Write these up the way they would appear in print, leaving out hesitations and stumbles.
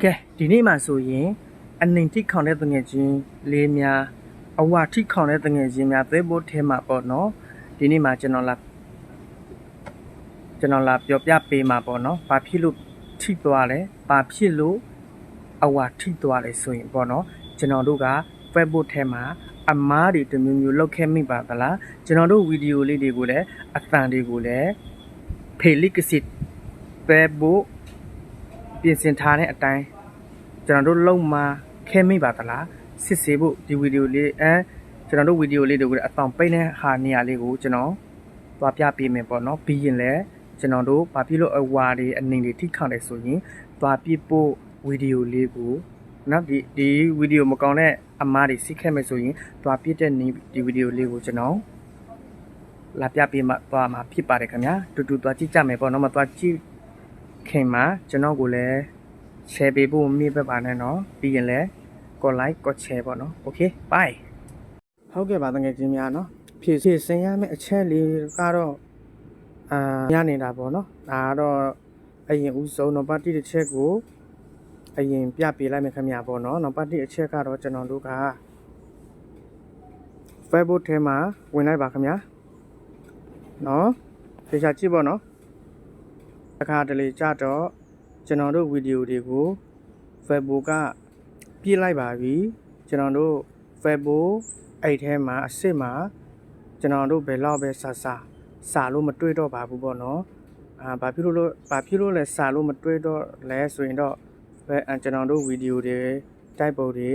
ကဲဒီနေ့မှာဆိုရင်အနှိမ်ထိခေါင်တဲ့တငယ်ချင်းလေးများအဝါထိခေါင်တဲ့တငယ်ချင်းများသွေးပိုးထဲမှာပေါ့နော်ဒီနေ့မှာကျွန်တော်လာပြောပြပေးမှာပေါ့နော်ဘာဖြစ်လို့ထိသွားလဲဘာဖြစ်လို့အဝါထိသွားလဲဆိုရင်ပေါ့နော်ကျွန်တော်တို့က Facebook ထဲမှာအမားတွေတမျိုးမျိုးလောက်ခဲ့မိပါသလားကျွန်တော်တို့ဗီဒီယိုလေးတွေကိုလည်းအသံတွေကိုလည်းဖေလိကစစ် Facebook ပြင်ဆင်ထားတဲ့အတိုင်းကျွန်တော်တို့လုံမှာခဲမိပါသလားစစ်ဆေးဖို့ဒီဗီဒီယိုလေးကျွန်တော်တို့ဗီဒီယိုလေးတွေကိုအတောင်ပိတ်တဲ့ဟာနေရာလေးကိုကျွန်တော်သွားပြပေးမယ်ပေါ့နော်ပြီးရင်လည်းကျွန်တော်တို့ဘာဖြစ်လို့အဝါတွေအနေတွေထိခေါင်တယ်ဆိုရင်သွားပြဖို့ဗီဒီယိုလေးကိုနော်ဒီဗီဒီယိုမကောင်းတဲ့အမားတွေစစ်ခဲ့မယ်ဆိုရင်သွားပြတဲ့ဒီဗီဒီယိုလေးကိုကျွန်တော်လာပြပေးမှသွားမှာဖြစ်ပါတယ်ခင်ဗျာတူတူသွားကြည့်ကြမယ်ပေါ့နော်မသွားကြည့်ခင်မှာကျွန်တော်ကိုလည်း share ပေးဖို့မြင်ပဲပါနဲ့နော်ပြီးရင်လည်းกด like กด share ပေါ့နော် okay bye ဟုတ်ကဲ့ပါတကယ်ချင်းများနော်ဖြည့်စင်ရမယ့်အချက်လေးကတော့ညနေတာပေါ့နော်ဒါကတော့အရင်ဦးဆုံးတော့ပါတိတစ်ချက်ကိုအရင်ပြပေးလိုက်မယ်ခင်ဗျာပေါ့နော်ပါတိအချက်ကတော့ကျွန်တော်တို့က Facebook ထဲမှာဝင်လိုက်ပါခင်ဗျာနော်ဖေချာကြည့်ပေါ့နော်အခါတလေကြတော့ကျွန်တော်တို့ဗီဒီယိုတွေကို Facebook ကပြလိုက်ပါပြီကျွန်တော်တို့ Facebook အဲ့ထဲမှာအစ်စ်မှာကျွန်တော်တို့ဘယ်တော့ပဲစာလို့မတွေ့တော့ပါဘူးပေါ့နော်ဘာဖြစ်လို့လဲစာလို့မတွေ့တော့လဲဆိုရင်တော့ကျွန်တော်တို့ဗီဒီယိုတွေတိုက်ပုံတွေ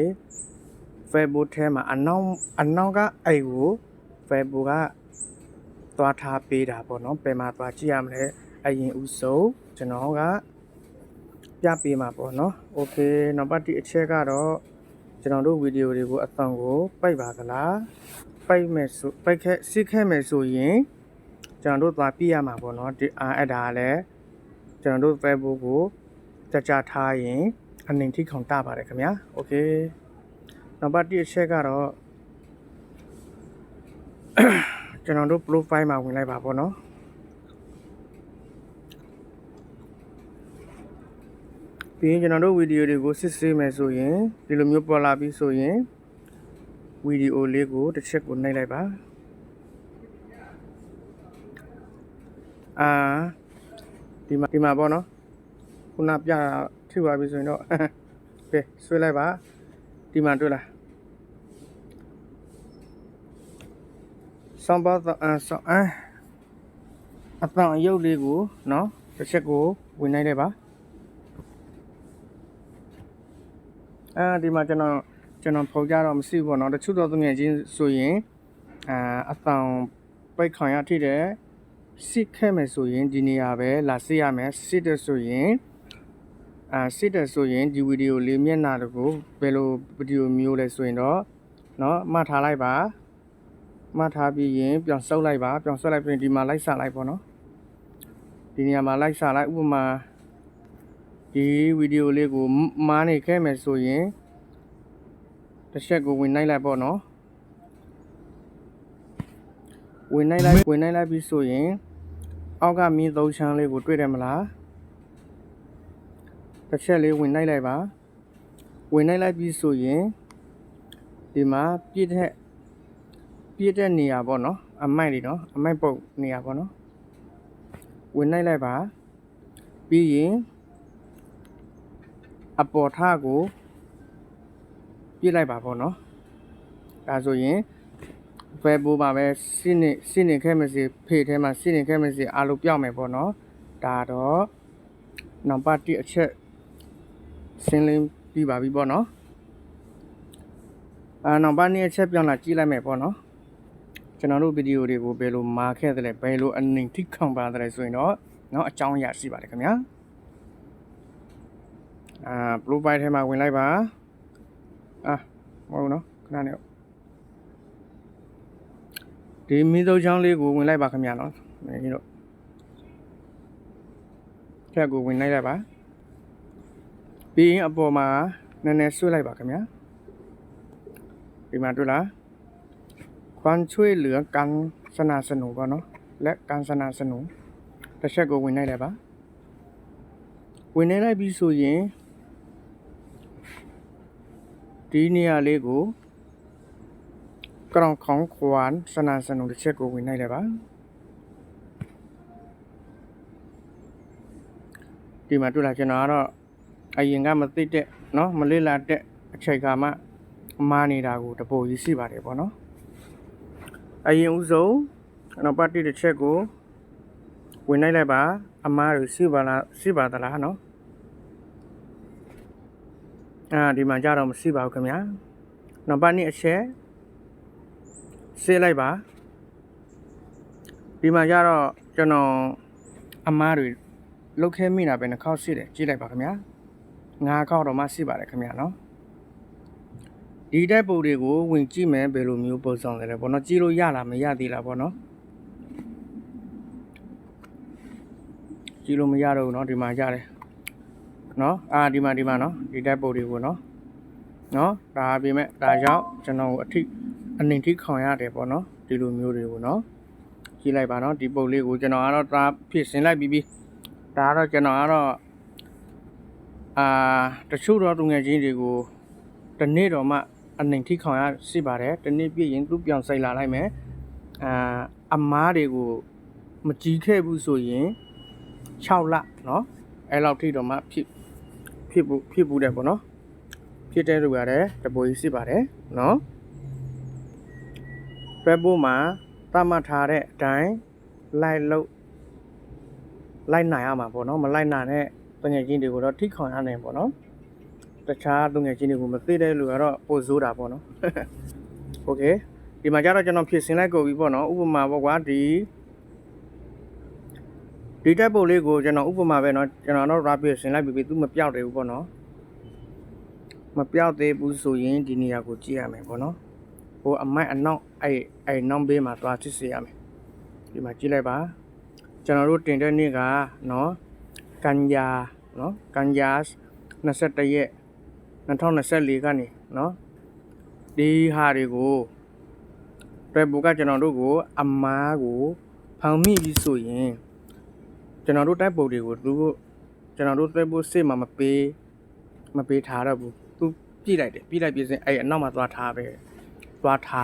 Facebook ထဲမှာအနောက်ကအဲ့ကို Facebook ကသွားထားပေးတာပေါ့နော်ဘယ်မှာသွားကြည့်ရမလဲအရင်ဦးဆုံးကျွန်တော်ကပြပေးမှာပေါ့နော်โอเคနောက်ပတ်ဒီအချက်ကတော့ကျွန်တော်တို့ဗီဒီယိုတွေကိုအတောင်ကိုပိတ်ပါသလားပိတ်ခဲ့စစ်ခဲ့မယ်ဆိုရင်ကျွန်တော်တို့သွားပြရမှာပေါ့နော်ဒီအဲ့ဒါလည်းကျွန်တော်တို့ Facebook ကိုကြထားရင်အနေထိခေါင်တပါတယ်ခင်ဗျာโอเคနောက်ပတ်ဒီအချက်ကတော့ကျွန်တော်တို့ profile မှာဝင်လိုက်ပါပေါ့နော်ပြီးရင်ကျွန်တော်တို့ဗီဒီယိုတွေကိုစစ်ဆေးမယ်ဆိုရင်ဒီလိုမျိုးပေါ်လာပြီးဆိုရင်ဗီဒီယိုလေးကိုတစ်ချက်ကိုနှိပ်လိုက်ပါဒီမှာပေါ့နော်ခုနပြထိပါပြီဆိုရင်တော့ကဲဆွဲလိုက်ပါဒီမှာတွေ့လားဆောင်းပါအပန်းအယုတ်လေးကိုနော်တစ်ချက်ကိုဝင်နိုင်လိုက်ပါဒီမှာကျွန်တော်ဖော်ကြတော့မရှိဘူးပေါ့နော်တချို့တော့သူငယ်ချင်းဆိုရင်အတောင်ပိတ်ခေါင်ရထိတယ်စစ်ခဲ့မယ်ဆိုရင်ဒီနေရာပဲလာစစ်ရမယ်စစ်တယ်ဆိုရင်ဒီဗီဒီယိုလေးမျက်နှာတကူဘယ်လိုဗီဒီယိုမျိုးလဲဆိုရင်တော့နော်မှတ်ထားလိုက်ပါမှတ်ထားပြီးရင်ပြန်ဆုပ်လိုက်ပါပြန်ဆုပ်လိုက်ပြီးဒီမှာလိုက်စလိုက်ပေါ့နော်ဒီနေရာမှာလိုက်စလိုက်ဥပမာဒီဗီဒီယိုလေးကိုမားနေခဲ့မယ်ဆိုရင်တစ်ချက်ကိုဝင်နိုင်လိုက်ပေါ့နော်ဝင်နိုင်လိုက်ပြီးဆိုရင်အောက်ကမြင်းသုံးချမ်းလေးကိုတွေ့တယ်မလားတစ်ချက်လေးဝင်နိုင်လိုက်ပါဝင်နိုင်လိုက်ပြီးဆိုရင်ဒီမှာပြည့်တဲ့နေရာပေါ့နော်အမိုက်တွေနော်အမိုက်ပုတ်နေရာပေါ့နော်ဝင်နိုင်လိုက်ပါပြီးရင်အပေါ်ထကိုပြစ်လိုက်ပါပေါ့နော်ဒါဆိုရင် Facebook မှာပဲစစ်နေခဲ့မယ်စီဖေးထဲမှာစစ်နေခဲ့မယ်စီအားလုံးပြောင်းမယ်ပေါ့နော်ဒါတော့နံပါတ်1အချက်ရှင်းလင်းပြီးပါပြီပေါ့နော်နံပါတ်2အချက်ပြောင်းလာကြည့်လိုက်မယ်ပေါ့နော်ကျွန်တော်တို့ဗီဒီယိုတွေကိုဘယ်လိုမာခဲ့တယ်လဲဘယ်လိုအနေထိခေါင်ပါတယ်ဆိုရင်တော့နော်အကြောင်းအရာရှိပါတယ်ခင်ဗျာprofile ထဲမှာဝင်လိုက်ပါမဟုတ်ဘူးနော်ခဏနေဒီမီးသုံးချောင်းလေးကိုဝင်လိုက်ပါခင်ဗျာနော်ဒီတော့ထက်ကိုဝင်လိုက်ပါပြီးရင်အပေါ်မှာနည်းနည်းဆွဲလိုက်ပါခင်ဗျာဒီမှာတွေ့လားခွန်ချွေးเหลือกันสนับสนุนပေါ့နော်และการสนับสนุนတစ်ချက်ကိုဝင်လိုက်ပါဝင်နေလိုက်ပြီးဆိုရင် ဒီနေရာလေးကိုကရောင်ခေါင်းခွန်စနန်စနုတစ်ချက်ကိုဝင်နိုင်လဲပါဒီမှာတွေ့လာကျွန်တော်ကတော့အရင်ကမသိတဲ့เนาะမလေးလာတဲ့အချိန်ခါမှမားနေတာကိုတပိုကြီးရှိပါတယ်ပေါ့နော်အရင်ဦးဆုံးနောက်ပတ်တိတစ်ချက်ကိုဝင်နိုင်လိုက်ပါအမားတို့ရှိပါသလားနော်ဒီမှာကြတော့မရှိပါဘူးခင်ဗျာနောက်ပတ်နှစ်အချက်ဆေးလိုက်ပါဒီမှာကြတော့ကျွန်တော်အမားတွေလုတ်ခဲမိတာပဲနှာခေါက်ရှိတယ်ကြည့်လိုက်ပါခင်ဗျာ9ခေါက်တော့မှရှိပါတယ်ခင်ဗျာနော်ဒီတိုက်ပုံတွေကိုဝင်ကြည့်မယ်ဘယ်လိုမျိုးပုံဆောင်လဲပေါ့နော်ကြည့်လို့ရလားမရသေးလားပေါ့နော်ကြည့်လို့မရတော့ဘူးเนาะဒီမှာရတယ်เนาะဒီမှာเนาะဒီတိုက်ပုံတွေကိုเนาะဒါပြင်မဲ့ဒါကြောင့်ကျွန်တော်အနေထိခေါင်ရတယ်ပေါ့နော်ဒီလိုမျိုးတွေကိုเนาะကြည့်လိုက်ပါเนาะဒီပုံလေးကိုကျွန်တော်ကတော့ဒါဖြစ်စင်လိုက်ပြီးဒါကတော့ကျွန်တော်ကတော့တချို့တော့သူငယ်ချင်းတွေကိုတနေ့တော့မှအနေထိခေါင်ရရှိပါတယ်တနေ့ပြည့်ရင်သူပြောင်းဆိုင်လာလိုက်မယ်အမားတွေကိုမကြည့်ခဲ့ဘူးဆိုရင်6လเนาะအဲ့လောက်ထိတော့မှဖြစ်ဘူးတယ်ပေါ့နော်ဖြစ်တဲ့လူရတယ်တပိုကြီးရှိပါတယ်เนาะဘက်ပိုးမှာတတ်မှတ်ထားတဲ့အတိုင်းလိုက်နိုင်ရမှာပေါ့နော်မလိုက်နိုင်တဲ့တငယ်ချင်းတွေကိုတော့ထိခေါင်ရနိုင်ပေါ့နော်တခြားတငယ်ချင်းတွေကိုမသိတဲ့လူကတော့ပိုဆိုးတာပေါ့နော်โอเคဒီမှာကျတော့ကျွန်တော်ဖြည့်စင်လိုက်ကုန်ပြီပေါ့နော်ဥပမာပေါ့ကွာဒီတက်ပုံလေးကိုကျွန်တော်ဥပမာပဲเนาะကျွန်တော်တော့ rapid ဆင်လိုက်ပြီသူမပြောက်သေးဘူးပေါ့နော်မပြောက်သေးဘူးဆိုရင်ဒီနေရာကိုကြည့်ရမယ်ပေါ့နော်ဟိုအမိုက်အနောက်အဲ့နောက်ဘေးမှာသွားကြည့်စေရမယ်ဒီမှာကြည့်လိုက်ပါကျွန်တော်တို့တင်တဲ့နေ့ကเนาะကန်ယာเนาะကန်ယာ21ရက်2024ကနေเนาะဒီဟာတွေကိုတွေ့ဘူးကကျွန်တော်တို့ကိုအမားကိုဖောင်မိပြီဆိုရင်ကျွန်တော်တို့တိုက်ပုံတွေကိုကျွန်တော်တို့တွေ့ဖို့စိတ်မှာမပေးထားတော့ဘူးသူပြည့်လိုက်ပြင်စင်အဲ့အနောက်မှာသွားထား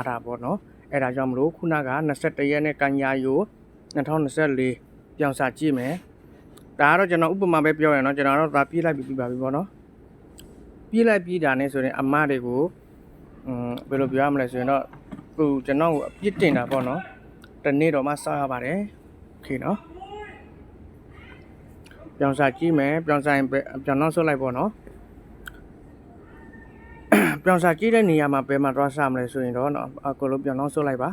တာပေါ့နော်အဲ့ဒါကြောင့်မလို့ခုနက21ရက်နဲ့ကန်ယာယို2024ပြောင်းစာကြည့်မယ်ဒါကတော့ကျွန်တော်ဥပမာပဲပြောရအောင်เนาะကျွန်တော်တော့ဒါပြည့်လိုက်ပြီပါပြီပေါ့နော်ပြည့်လိုက်တာနဲ့ဆိုရင်အမတွေကိုဘယ်လိုပြောရမလဲဆိုရင်တော့သူကျွန်တော်ကိုအပြစ်တင်တာပေါ့နော်တနေ့တော့မှစောက်ရပါတယ်โอเคเนาะပြောင်းစာကြည့်မယ်ပြောင်းစာရင်ပြောင်းနောက်ဆုတ်လိုက်ပေါ့နော်ပြောင်းစာကြည့်တဲ့နေရာမှာဘယ်မှာသွားစမလဲဆိုရင်တော့အကိုလိုပြောင်းနောက်ဆုတ်လိုက်ပါ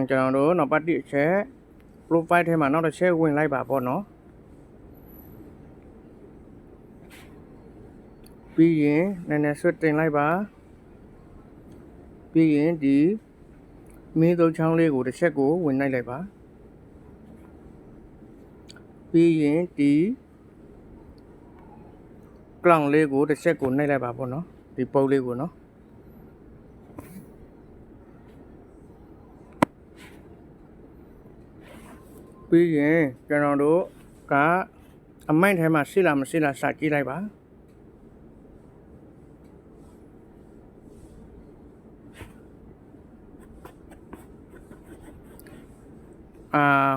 ကျွန်တော်တို့နောက်ပတ်တိအချက် profile ထဲမှာနောက်တစ်ချက်ဝင်လိုက်ပါပေါ့နော်ပြီးရင်နည်းနည်းဆွတ်တင်လိုက်ပါပြီးရင်ဒီမင်းသုံးချောင်းလေးကိုတစ်ချက်ကိုဝင်လိုက်ပါပြီးရင်ဒီကလောင်လေးကိုတစ်ချက်ကိုနှိပ်လိုက်ပါပေါ့နော်ဒီပုတ်လေးကိုနော်ပြီးရင်ကျွန်တော်တို့ကအမိုက်ထဲမှာရှိလားမရှိလားစကြည့်လိုက်ပါ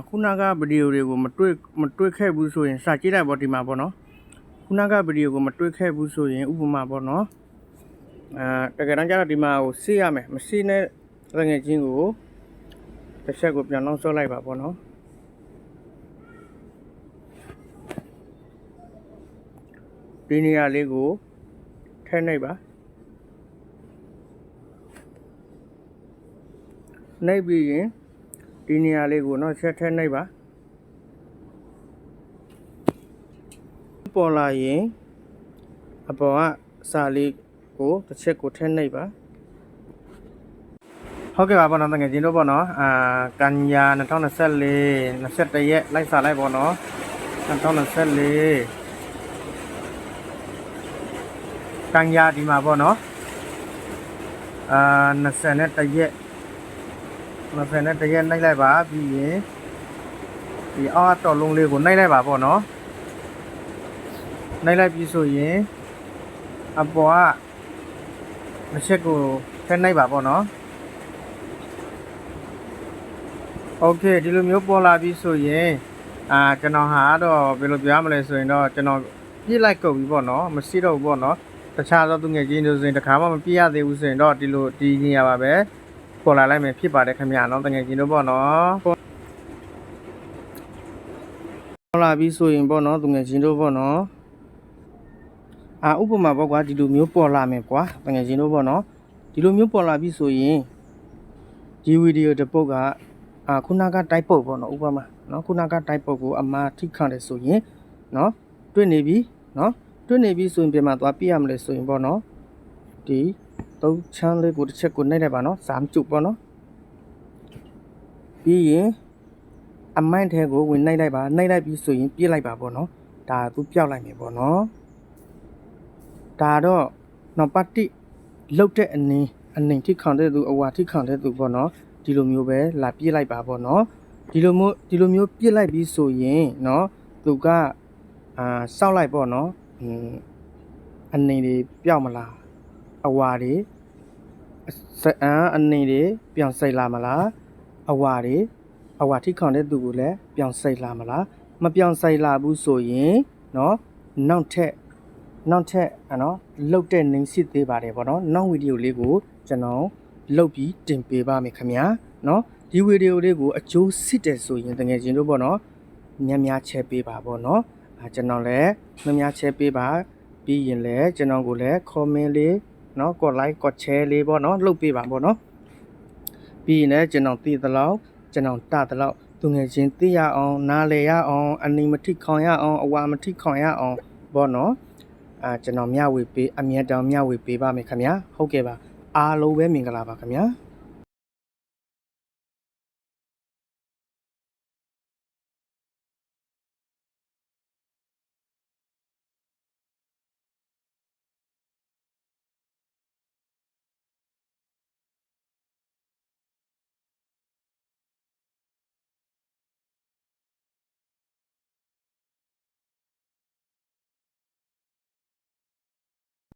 ခုနကဗီဒီယိုတွေကိုမတွေ့ခဲ့ဘူးဆိုရင်စကြည့်လိုက်ပေါ့ဒီမှာပေါ့နော်ခုနကဗီဒီယိုကိုမတွေ့ခဲ့ဘူးဆိုရင်ဥပမာပေါ့နော်တကယ်တမ်းကျတော့ဒီမှာကိုစီးရမယ်မစီးနဲ့တငယ်ချင်းကိုတစ်ချက်ကိုပြန်လောက်ဆော့လိုက်ပါပေါ့နော်ဒီနေရာလေးကိုထည့်နှိပ်ပါနှိပ်ပြီးရင်ဒီနေရာလေးကိုတော့ချက်ထည့်နှိပ်ပါပေါ်လာရင်အပေါ်ကစာလေးကိုတစ်ချက်ကိုထည့်နှိပ်ပါဟုတ်ကဲ့ပါပေါ့နော်တကယ်ချင်းတို့ပေါ့နော်ကန်ယာ2024 21ရက်လိုက်စာလိုက်ပေါ့နော်2024ကန်ယာဒီမှာပေါ့နော်21ရက်20နဲ့တရက်နှိပ်လိုက်ပါပြီးရင်ဒီအောက်တော်လုံးလေးကိုနှိပ်လိုက်ပါပေါ့နော်နှိပ်လိုက်ပြီးဆိုရင်အပေါ်က မချက်ကိုထည့်နိုင်ပါပေါ့နော်โอเคဒီလိုမျိုးပေါ်လာပြီဆိုရင်ကျွန်တော်ဟာတော့ဘယ်လိုပြောရမလဲဆိုရင်တော့ကျွန်တော်ပြစ်လိုက်ကုန်ပြီပေါ့နော်မရှိတော့ဘူးပေါ့နော်တခြားသောသူငယ်ချင်းတို့ဆိုရင်တခါမှမပြစ်ရသေးဘူးဆိုရင်တော့ဒီလိုဒီနေရာပါပဲပေါ်လာလိုက်မယ်ဖြစ်ပါတယ်ခင်ဗျာနော်တငယ်ချင်းတို့ပေါ့နော်ပေါ်လာပြီဆိုရင်ပေါ့နော်သူငယ်ချင်းတို့ပေါ့နော်ဥပမာပေါ့ကွာဒီလိုမျိုးပေါ်လာမယ်ကွာတငယ်ချင်းတို့ပေါ့နော်ဒီလိုမျိုးပေါ်လာပြီဆိုရင်ဒီဗီဒီယိုတစ်ပုတ်ကခုနကတိုက်ပုတ်ပေါ့နော်ဥပမာနော်ခုနကတိုက်ပုတ်ကိုအမှားထိခံတယ်ဆိုရင်နော်တွေ့နေပြီနော်တွေ့နေပြီဆိုရင်ပြန်မှသွားပြရမလဲဆိုရင်ပေါ့နော်ဒီသုံးချမ်းလေးကိုတစ်ချက်ကိုနှိပ်လိုက်ပါနော်3ကျုပ်ပေါ့နော်ပြီးရင်အမိုင်းထဲကိုဝင်နှိပ်လိုက်ပါနှိပ်လိုက်ပြီဆိုရင်ပြစ်လိုက်ပါပေါ့နော်ဒါသူပျောက်လိုက်မယ်ပေါ့နော်ဒါတော့နော်ပါတိလောက်တဲ့အနင်းထိခံတဲ့သူအဝါထိခံတဲ့သူပေါ့နော်ဒီလိုမျိုးပဲလာပြစ်လိုက်ပါပေါ့နော်ဒီလိုမျိုးပြစ်လိုက်ပြီးဆိုရင်နော်သူကစောက်လိုက်ပေါ့နော်အနင်းတွေပျောက်မလားအဝါတွေအနင်းတွေပြောင်းစိတ်လာမလားအဝါထိခံတဲ့သူကိုလည်းပြောင်းစိတ်လာမလားမပြောင်းစိတ်လာဘူးဆိုရင်နော်နောက်ထပ်နော်လုတ်တဲ့နင်းစစ်သေးပါတယ်ပေါ့နော်နောက်ဗီဒီယိုလေးကိုကျွန်တော်လုတ်ပြီးတင်ပေးပါမယ်ခင်ဗျာနော်ဒီဗီဒီယိုလေးကိုအကျိုးစစ်တယ်ဆိုရင်တကယ်ချင်းတို့ပေါ့နော်များချဲပေးပါပေါ့နော်ကျွန်တော်လည်းများချဲပေးပါပြီးရင်လည်းကျွန်တော်ကိုလည်း comment လေးနော်กด like กด share လေးပေါ့နော်လှုပ်ပေးပါပေါ့နော်ပြီးရင်လည်းကျွန်တော်သိသလောက်ကျွန်တော်တသလောက်သူငယ်ချင်းသိရအောင်နားလည်ရအောင်အနီမထိခေါင်ရအောင်အဝါမထိခေါင်ရအောင်ပေါ့နော်ကျွန်တော်မျှဝေပေးအမြတ်တောင်မျှဝေပေးပါမယ်ခင်ဗျာဟုတ်ကဲ့ပါအားလုံးပဲမင်္ဂလာပါခင်ဗျာ